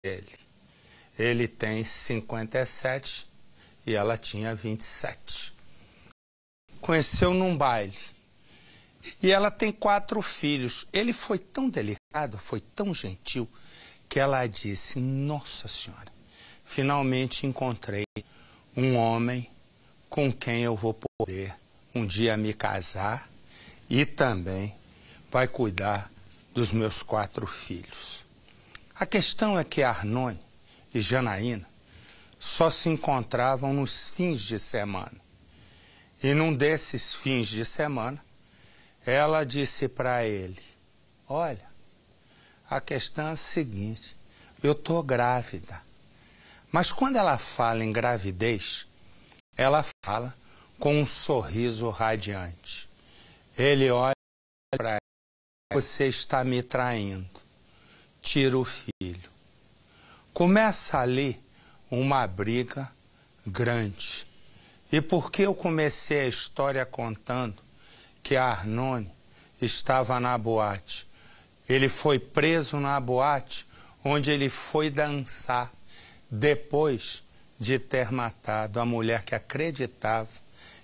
ele. Ele tem 57 e ela tinha 27. Conheceu num baile. E ela tem 4 filhos. Ele foi tão delicado, foi tão gentil, que ela disse: Nossa Senhora, finalmente encontrei um homem com quem eu vou poder um dia me casar e também vai cuidar dos meus 4 filhos. A questão é que Arnone e Janaína só se encontravam nos fins de semana. E num desses fins de semana, ela disse para ele: Olha, a questão é a seguinte, eu estou grávida. Mas quando ela fala em gravidez, ela fala com um sorriso radiante. Ele olha para ela: Você está me traindo. Tira o filho. Começa ali uma briga grande. E porque eu comecei a história contando que Arnone estava na boate. Ele foi preso na boate, onde ele foi dançar, depois de ter matado a mulher que acreditava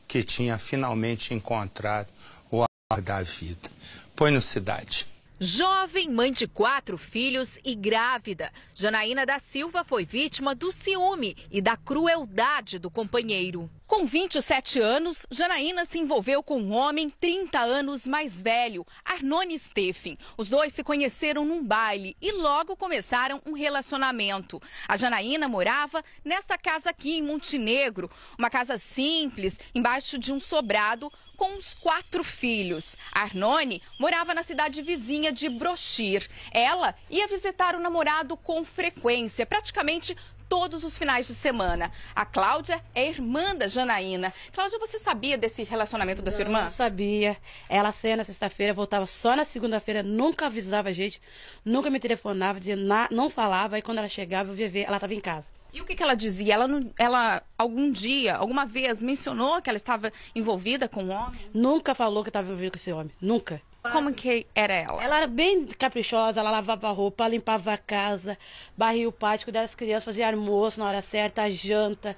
que tinha finalmente encontrado o amor da vida. Põe no Cidade. Jovem, mãe de 4 filhos e grávida, Janaína da Silva foi vítima do ciúme e da crueldade do companheiro. Com 27 anos, Janaína se envolveu com um homem 30 anos mais velho, Arnone Steffen. Os dois se conheceram num baile e logo começaram um relacionamento. A Janaína morava nesta casa aqui em Montenegro, uma casa simples, embaixo de um sobrado, com os 4 filhos. Arnone morava na cidade vizinha de Brochir. Ela ia visitar o namorado com frequência, praticamente todos os finais de semana. A Cláudia é irmã da Janaína. Cláudia, você sabia desse relacionamento da sua irmã? Não sabia. Ela saía na sexta-feira, voltava só na segunda-feira, nunca avisava a gente, nunca me telefonava, dizia, não falava, e quando ela chegava, eu ia ver, ela estava em casa. E o que ela dizia? Ela algum dia, alguma vez, mencionou que ela estava envolvida com um homem? Nunca falou que estava envolvida com esse homem, nunca. Como que era ela? Ela era bem caprichosa, ela lavava a roupa, limpava a casa, barria o pátio, cuidava das crianças, fazia almoço na hora certa, a janta,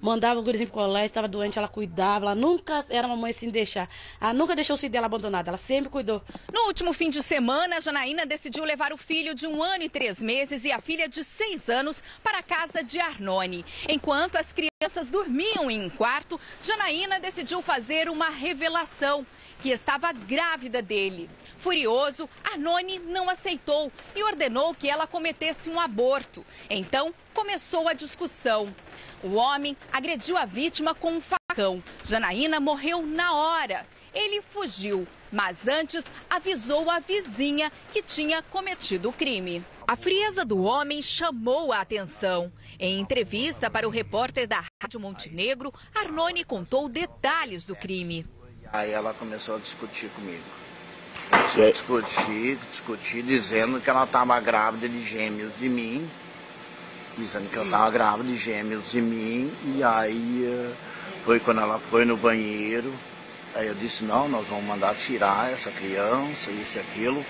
mandava o gurizinho pro colégio, estava doente, ela cuidava, ela nunca era uma mãe sem deixar. Ela nunca deixou o filho dela abandonado, ela sempre cuidou. No último fim de semana, a Janaína decidiu levar o filho de 1 ano e 3 meses e a filha de 6 anos para a casa de Arnone. Enquanto as crianças dormiam em um quarto, Janaína decidiu fazer uma revelação, que estava grávida dele. Furioso, Arnone não aceitou e ordenou que ela cometesse um aborto. Então, começou a discussão. O homem agrediu a vítima com um facão. Janaína morreu na hora. Ele fugiu, mas antes avisou a vizinha que tinha cometido o crime. A frieza do homem chamou a atenção. Em entrevista para o repórter da Rádio Montenegro, Arnone contou detalhes do crime. Aí ela começou a discutir comigo. Discutir, dizendo que ela estava grávida de gêmeos de mim. Dizendo que eu estava grávida de gêmeos de mim. E aí foi quando ela foi no banheiro. Aí eu disse, não, nós vamos mandar tirar essa criança, isso e aquilo.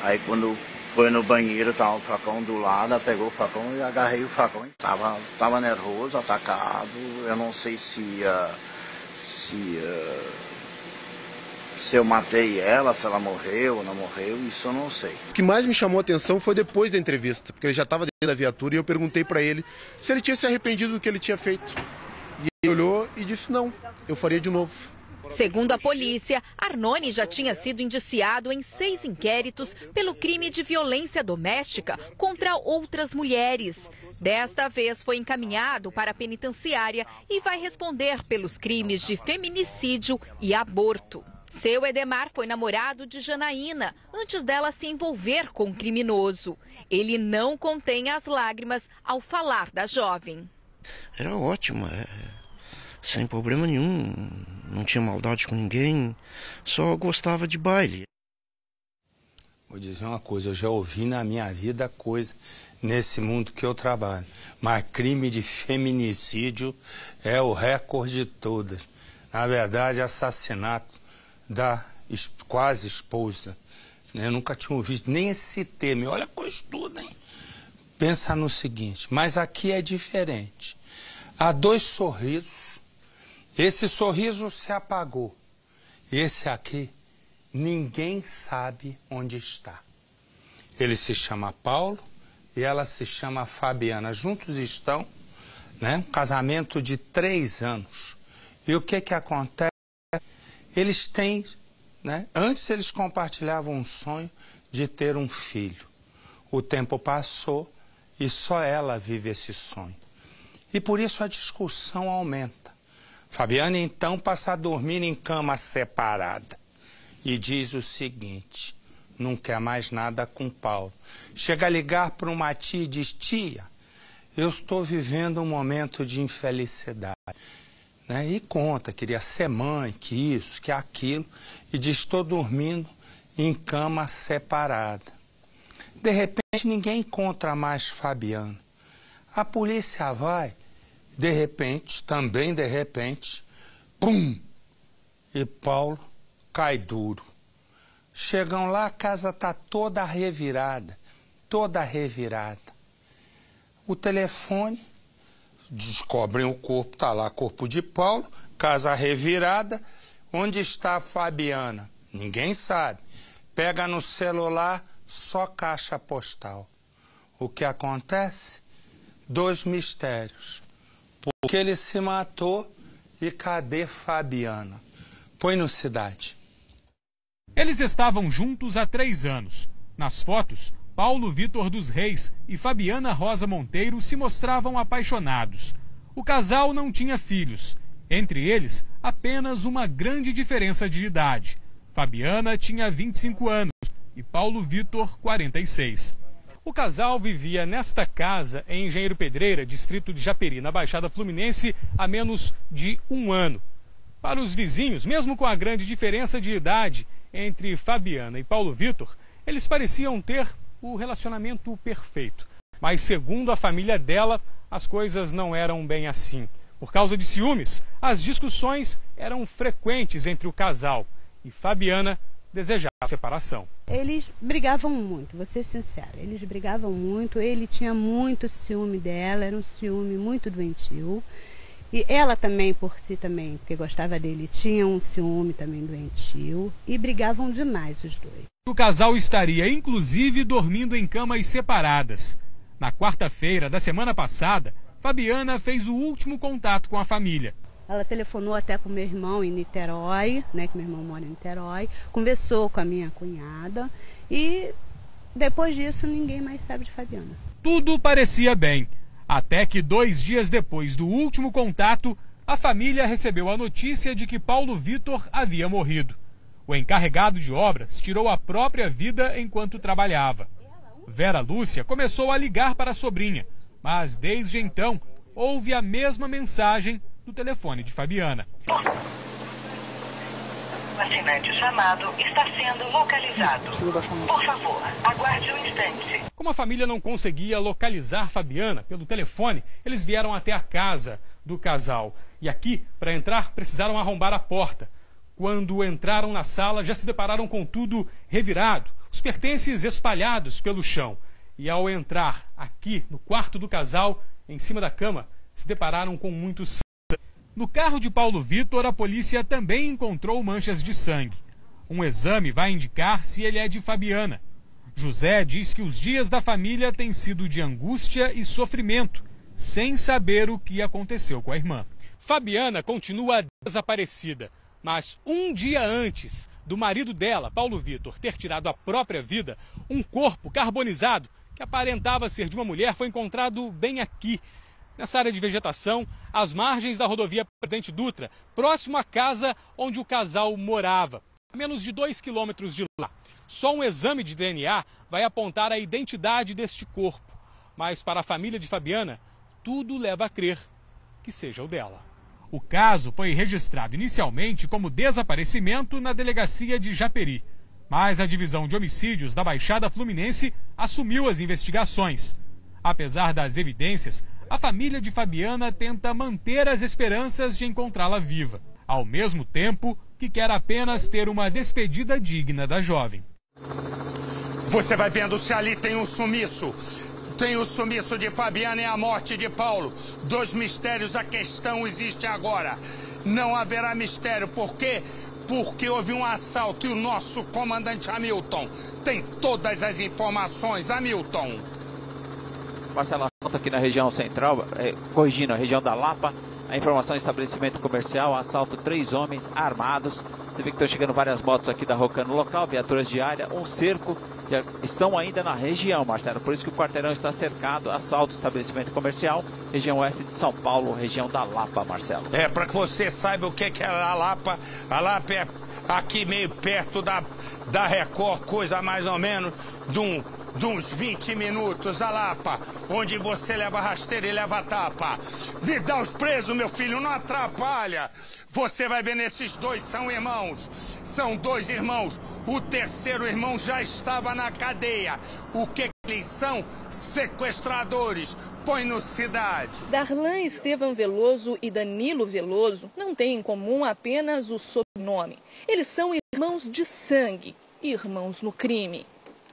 Aí quando foi no banheiro, estava o facão do lado, ela pegou o facão e agarrei o facão. Tava nervoso, atacado. Eu não sei se eu matei ela, se ela morreu ou não morreu, isso eu não sei. O que mais me chamou a atenção foi depois da entrevista, porque ele já estava dentro da viatura e eu perguntei para ele se ele tinha se arrependido do que ele tinha feito. E ele olhou e disse, não, eu faria de novo. Segundo a polícia, Arnone já tinha sido indiciado em 6 inquéritos pelo crime de violência doméstica contra outras mulheres. Desta vez foi encaminhado para a penitenciária e vai responder pelos crimes de feminicídio e aborto. Seu Edemar foi namorado de Janaína antes dela se envolver com o criminoso. Ele não contém as lágrimas ao falar da jovem. Era ótima, sem problema nenhum, não tinha maldade com ninguém, só gostava de baile. Vou dizer uma coisa, eu já ouvi na minha vida coisa nesse mundo que eu trabalho, mas crime de feminicídio é o recorde de todas. Na verdade, assassinato da quase esposa. Eu nunca tinha ouvido nem esse termo. Olha a coisa toda, hein? pensa no seguinte, mas aqui é diferente. Há 2 sorrisos, esse sorriso se apagou. Esse aqui, ninguém sabe onde está. Ele se chama Paulo e ela se chama Fabiana. Juntos estão, né? Um casamento de 3 anos. E o que acontece? Eles têm, né? Antes eles compartilhavam um sonho de ter um filho. O tempo passou e só ela vive esse sonho. E por isso a discussão aumenta. Fabiana então passa a dormir em cama separada e diz o seguinte: não quer mais nada com Paulo. Chega a ligar para uma tia e diz: tia, eu estou vivendo um momento de infelicidade. Né? E conta, queria ser mãe, que isso, que aquilo, e diz: estou dormindo em cama separada. De repente ninguém encontra mais Fabiana. A polícia vai. De repente, também de repente, pum! E Paulo cai duro. Chegam lá, a casa está toda revirada, toda revirada. O telefone, descobrem o corpo, está lá, corpo de Paulo, casa revirada. Onde está a Fabiana? Ninguém sabe. Pega no celular, só caixa postal. O que acontece? 2 mistérios. Por que ele se matou e cadê Fabiana? Põe no Cidade. Eles estavam juntos há 3 anos. Nas fotos, Paulo Vitor dos Reis e Fabiana Rosa Monteiro se mostravam apaixonados. O casal não tinha filhos. Entre eles, apenas uma grande diferença de idade. Fabiana tinha 25 anos e Paulo Vitor, 46. O casal vivia nesta casa em Engenheiro Pedreira, distrito de Japeri, na Baixada Fluminense, há menos de 1 ano. Para os vizinhos, mesmo com a grande diferença de idade entre Fabiana e Paulo Vitor, eles pareciam ter o relacionamento perfeito. Mas, segundo a família dela, as coisas não eram bem assim. Por causa de ciúmes, as discussões eram frequentes entre o casal e Fabiana desejava a separação. Eles brigavam muito, vou ser sincera, eles brigavam muito, ele tinha muito ciúme dela, era um ciúme muito doentio. E ela também, por si também, porque gostava dele, tinha um ciúme também doentio e brigavam demais os dois. O casal estaria, inclusive, dormindo em camas separadas. Na quarta-feira da semana passada, Fabiana fez o último contato com a família. Ela telefonou até para o meu irmão em Niterói, né, que meu irmão mora em Niterói, conversou com a minha cunhada e depois disso ninguém mais sabe de Fabiana. Tudo parecia bem, até que 2 dias depois do último contato, a família recebeu a notícia de que Paulo Vitor havia morrido. O encarregado de obras tirou a própria vida enquanto trabalhava. Vera Lúcia começou a ligar para a sobrinha, mas desde então houve a mesma mensagem no telefone de Fabiana. O assinante chamado está sendo localizado. Por favor, aguarde um instante. Como a família não conseguia localizar Fabiana pelo telefone, eles vieram até a casa do casal. E aqui, para entrar, precisaram arrombar a porta. Quando entraram na sala, já se depararam com tudo revirado, os pertences espalhados pelo chão. E ao entrar aqui no quarto do casal, em cima da cama, se depararam com muito sangue. No carro de Paulo Vitor, a polícia também encontrou manchas de sangue. Um exame vai indicar se ele é de Fabiana. José diz que os dias da família têm sido de angústia e sofrimento, sem saber o que aconteceu com a irmã. Fabiana continua desaparecida, mas um dia antes do marido dela, Paulo Vitor, ter tirado a própria vida, um corpo carbonizado que aparentava ser de uma mulher foi encontrado bem aqui, nessa área de vegetação, às margens da rodovia Presidente Dutra, próximo à casa onde o casal morava, a menos de 2 quilômetros de lá. Só um exame de DNA vai apontar a identidade deste corpo. Mas para a família de Fabiana, tudo leva a crer que seja o dela. O caso foi registrado inicialmente como desaparecimento na delegacia de Japeri. Mas a divisão de homicídios da Baixada Fluminense assumiu as investigações. Apesar das evidências, a família de Fabiana tenta manter as esperanças de encontrá-la viva, ao mesmo tempo que quer apenas ter uma despedida digna da jovem. Você vai vendo se ali tem um sumiço. Tem o sumiço de Fabiana e a morte de Paulo. 2 mistérios, a questão existe agora. Não haverá mistério, por quê? Porque houve um assalto e o nosso comandante Hamilton tem todas as informações. Hamilton. Marcelo, assalto aqui na região central, corrigindo, a região da Lapa. A informação: estabelecimento comercial, assalto, 3 homens armados. Você vê que estão chegando várias motos aqui da Rocan no local, viaturas de área, um cerco. Já estão ainda na região, Marcelo. Por isso que o quarteirão está cercado. Assalto, estabelecimento comercial, região oeste de São Paulo, região da Lapa, Marcelo. Para que você saiba o que é a Lapa. A Lapa é aqui meio perto da Record, coisa mais ou menos de uns 20 minutos, a Lapa, onde você leva rasteira e leva tapa. Me dá os presos, meu filho, não atrapalha. Você vai ver, nesses 2 são irmãos. São 2 irmãos. O terceiro irmão já estava na cadeia. O que eles são? Sequestradores. Põe no Cidade. Darlan Estevam Veloso e Danilo Veloso não têm em comum apenas o sobrenome. Eles são irmãos de sangue, irmãos no crime.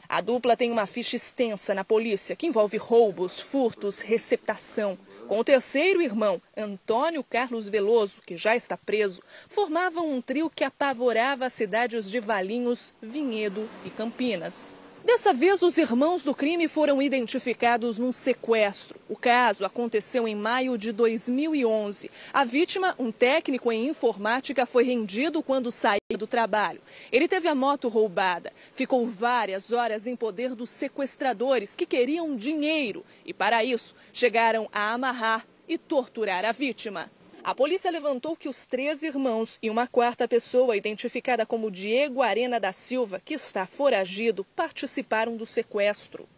A dupla tem uma ficha extensa na polícia que envolve roubos, furtos, receptação. Com o terceiro irmão, Antônio Carlos Veloso, que já está preso, formavam um trio que apavorava as cidades de Valinhos, Vinhedo e Campinas. Dessa vez, os irmãos do crime foram identificados num sequestro. O caso aconteceu em maio de 2011. A vítima, um técnico em informática, foi rendido quando saía do trabalho. Ele teve a moto roubada. Ficou várias horas em poder dos sequestradores que queriam dinheiro e, para isso, chegaram a amarrar e torturar a vítima. A polícia levantou que os 3 irmãos e uma 4ª pessoa, identificada como Diego Arena da Silva, que está foragido, participaram do sequestro.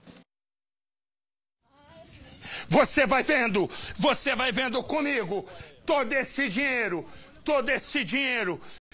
Você vai vendo comigo todo esse dinheiro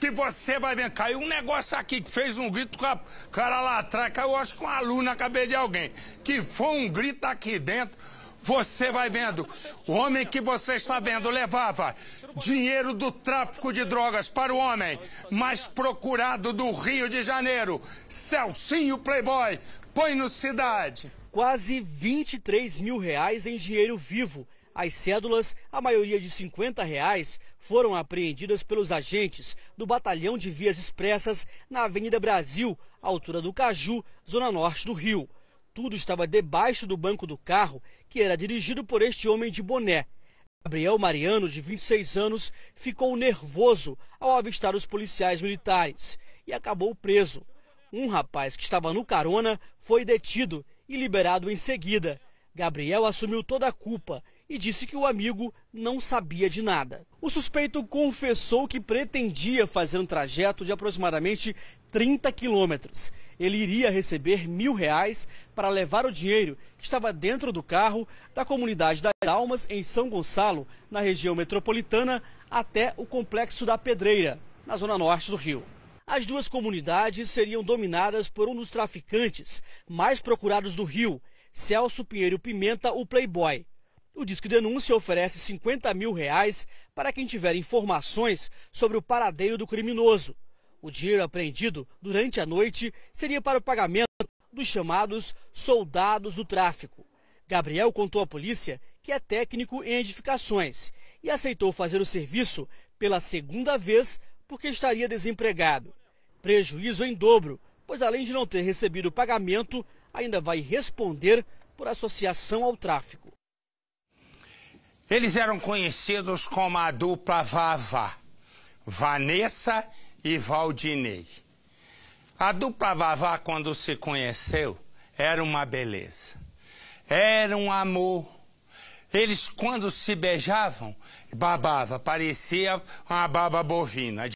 que você vai ver. Caiu um negócio aqui que fez um grito com a cara lá atrás, caiu, acho que uma luz na cabeça de alguém, que foi um grito aqui dentro. Você vai vendo, o homem que você está vendo levava dinheiro do tráfico de drogas para o homem mais procurado do Rio de Janeiro, Celcinho Playboy. Põe no Cidade. Quase 23 mil reais em dinheiro vivo. As cédulas, a maioria de R$50, foram apreendidas pelos agentes do Batalhão de Vias Expressas na Avenida Brasil, altura do Caju, zona norte do Rio. Tudo estava debaixo do banco do carro, que era dirigido por este homem de boné. Gabriel Mariano, de 26 anos, ficou nervoso ao avistar os policiais militares e acabou preso. Um rapaz que estava no carona foi detido e liberado em seguida. Gabriel assumiu toda a culpa e disse que o amigo não sabia de nada. O suspeito confessou que pretendia fazer um trajeto de aproximadamente 30 quilômetros. Ele iria receber R$1.000 para levar o dinheiro que estava dentro do carro da comunidade das Almas, em São Gonçalo, na região metropolitana, até o Complexo da Pedreira, na zona norte do Rio. As 2 comunidades seriam dominadas por um dos traficantes mais procurados do Rio, Celso Pinheiro Pimenta, o Playboy. O Disque Denúncia oferece R$50 mil para quem tiver informações sobre o paradeiro do criminoso. O dinheiro apreendido durante a noite seria para o pagamento dos chamados soldados do tráfico. Gabriel contou à polícia que é técnico em edificações e aceitou fazer o serviço pela 2ª vez porque estaria desempregado. Prejuízo em dobro, pois além de não ter recebido o pagamento, ainda vai responder por associação ao tráfico. Eles eram conhecidos como a dupla Vavá, Vanessa e Valdinei. A dupla Vavá, quando se conheceu, era uma beleza. Era um amor. Eles, quando se beijavam, babava, parecia uma baba bovina.